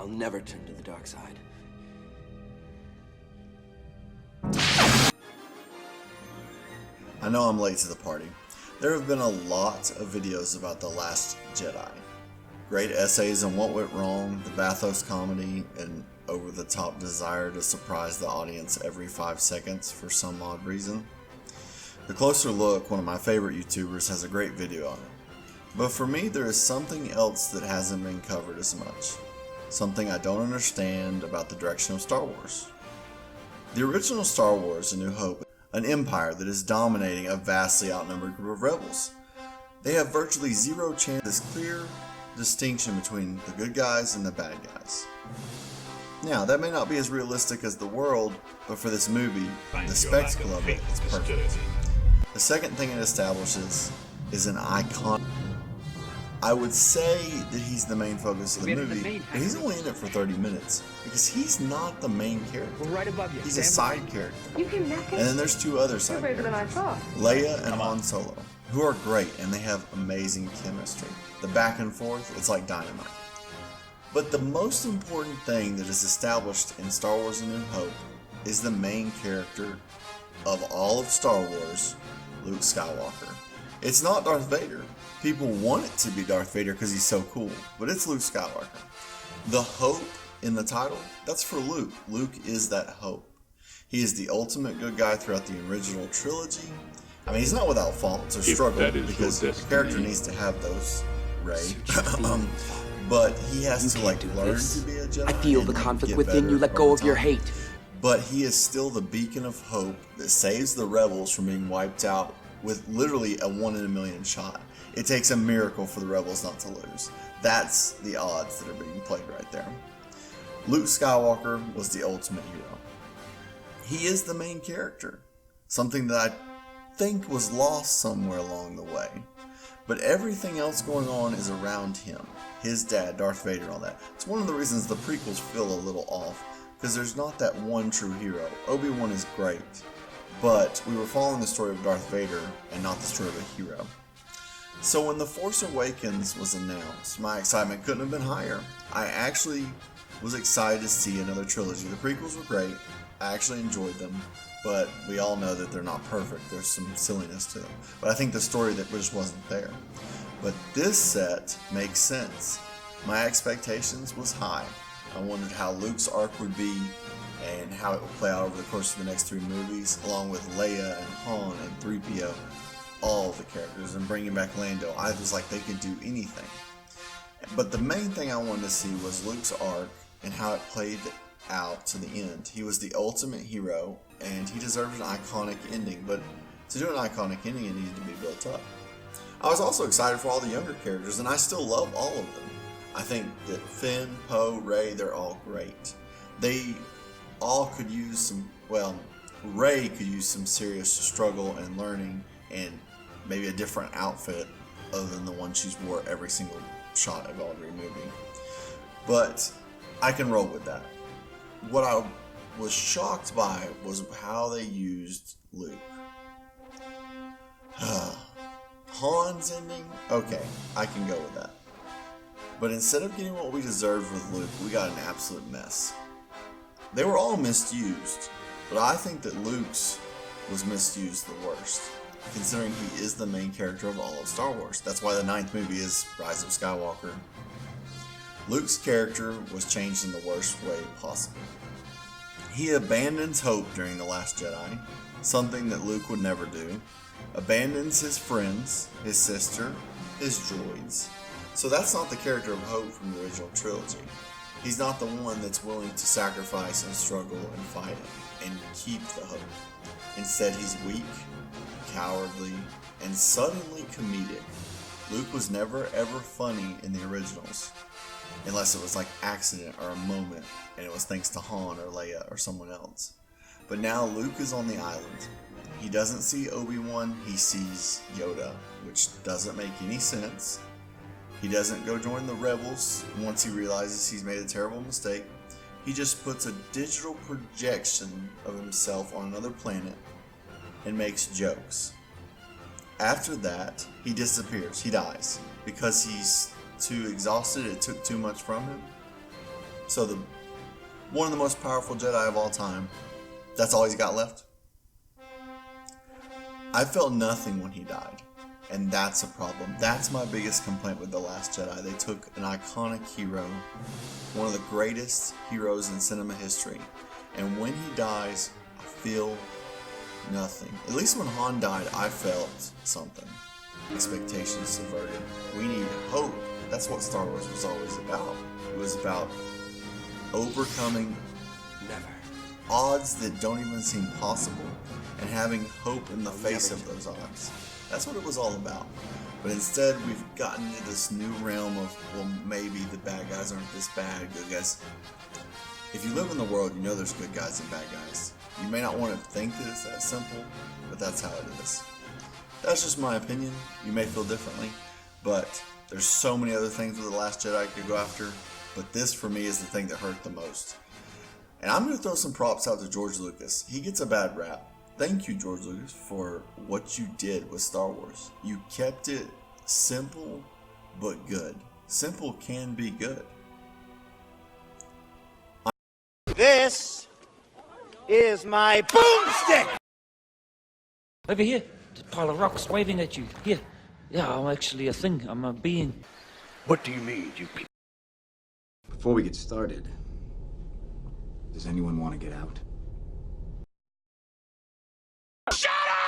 I'll never turn to the dark side. I know I'm late to the party. There have been a lot of videos about The Last Jedi. Great essays on what went wrong, the bathos comedy, and over-the-top desire to surprise the audience every 5 seconds for some odd reason. The Closer Look, one of my favorite YouTubers, has a great video on it. But for me, there is something else that hasn't been covered as much. Something I don't understand about the direction of Star Wars. The original Star Wars, A New Hope, an empire that is dominating a vastly outnumbered group of rebels. They have virtually zero chance of this clear distinction between the good guys and the bad guys. Now, that may not be as realistic as the world, but for this movie, the spectacle of it is perfect. The second thing it establishes is an icon. I would say that he's the main focus of the movie, but he's only in it for 30 minutes, because he's not the main character. Right above you. He's a side character. You can make it. And then there's two other side You're braver characters, than I thought. Leia and Han Solo, who are great and they have amazing chemistry. The back and forth, it's like dynamite. But the most important thing that is established in Star Wars A New Hope is the main character of all of Star Wars, Luke Skywalker. It's not Darth Vader. People want it to be Darth Vader because he's so cool, but it's Luke Skywalker. The hope in the title, that's for Luke. Luke is that hope. He is the ultimate good guy throughout the original trilogy. I mean, he's not without faults or struggle because the character needs to have those, Rey. But he has to learn to be a Jedi. I feel the conflict within you. Let go of your hate. But he is still the beacon of hope that saves the rebels from being wiped out with literally a 1 in a million shot. It takes a miracle for the rebels not to lose. That's the odds that are being played right there. Luke Skywalker was the ultimate hero. He is the main character, something that I think was lost somewhere along the way. But everything else going on is around him. His dad, Darth Vader, all that. It's one of the reasons the prequels feel a little off, because there's not that one true hero. Obi-Wan is great, but we were following the story of Darth Vader and not the story of a hero. So when The Force Awakens was announced, my excitement couldn't have been higher. I actually was excited to see another trilogy. The prequels were great. I actually enjoyed them, but we all know that they're not perfect. There's some silliness to them. But I think the story that just wasn't there. But this set makes sense. My expectations was high. I wondered how Luke's arc would be and how it would play out over the course of the next 3 movies, along with Leia and Han and 3PO, all of the characters, and bringing back Lando. I was like, they could do anything. But the main thing I wanted to see was Luke's arc and how it played out to the end. He was the ultimate hero, and he deserved an iconic ending, but to do an iconic ending, it needed to be built up. I was also excited for all the younger characters, and I still love all of them. I think that Finn, Poe, Rey, they're all great. They all could use some, well, Rey could use some serious struggle and learning and maybe a different outfit other than the one she's wore every single shot of every movie. But I can roll with that. What I was shocked by was how they used Luke. Han's ending? Okay, I can go with that. But instead of getting what we deserved with Luke, we got an absolute mess. They were all misused, but I think that Luke's was misused the worst, considering he is the main character of all of Star Wars. That's why the 9th movie is Rise of Skywalker. Luke's character was changed in the worst way possible. He abandons hope during The Last Jedi, something that Luke would never do, abandons his friends, his sister, his droids. So that's not the character of hope from the original trilogy. He's not the one that's willing to sacrifice and struggle and fight and keep the hope. Instead, he's weak, cowardly, and suddenly comedic. Luke was never ever funny in the originals, unless it was like accident or a moment, and it was thanks to Han or Leia or someone else. But now Luke is on the island. He doesn't see Obi-Wan, he sees Yoda, which doesn't make any sense. He doesn't go join the rebels once he realizes he's made a terrible mistake. He just puts a digital projection of himself on another planet and makes jokes. After that, he disappears, he dies, because he's too exhausted, it took too much from him. So one of the most powerful Jedi of all time, that's all he's got left? I felt nothing when he died, and that's a problem. That's my biggest complaint with The Last Jedi. They took an iconic hero, one of the greatest heroes in cinema history, and when he dies, I feel nothing. At least when Han died, I felt something. Expectations subverted. We need hope. That's what Star Wars was always about. It was about overcoming odds that don't even seem possible and having hope in the face of those odds. That's what it was all about. But instead, we've gotten into this new realm of, well, maybe the bad guys aren't this bad, good guys. If you live in the world, you know there's good guys and bad guys. You may not want to think that it's that simple, but that's how it is. That's just my opinion. You may feel differently, but there's so many other things with The Last Jedi I could go after, but this for me is the thing that hurt the most. And I'm going to throw some props out to George Lucas. He gets a bad rap. Thank you, George Lucas, for what you did with Star Wars. You kept it simple, but good. Simple can be good. This is my boomstick! Over here, the pile of rocks waving at you. Here. Yeah, I'm actually a thing. I'm a being. What do you mean, you people? Before we get started, does anyone want to get out? Shut up!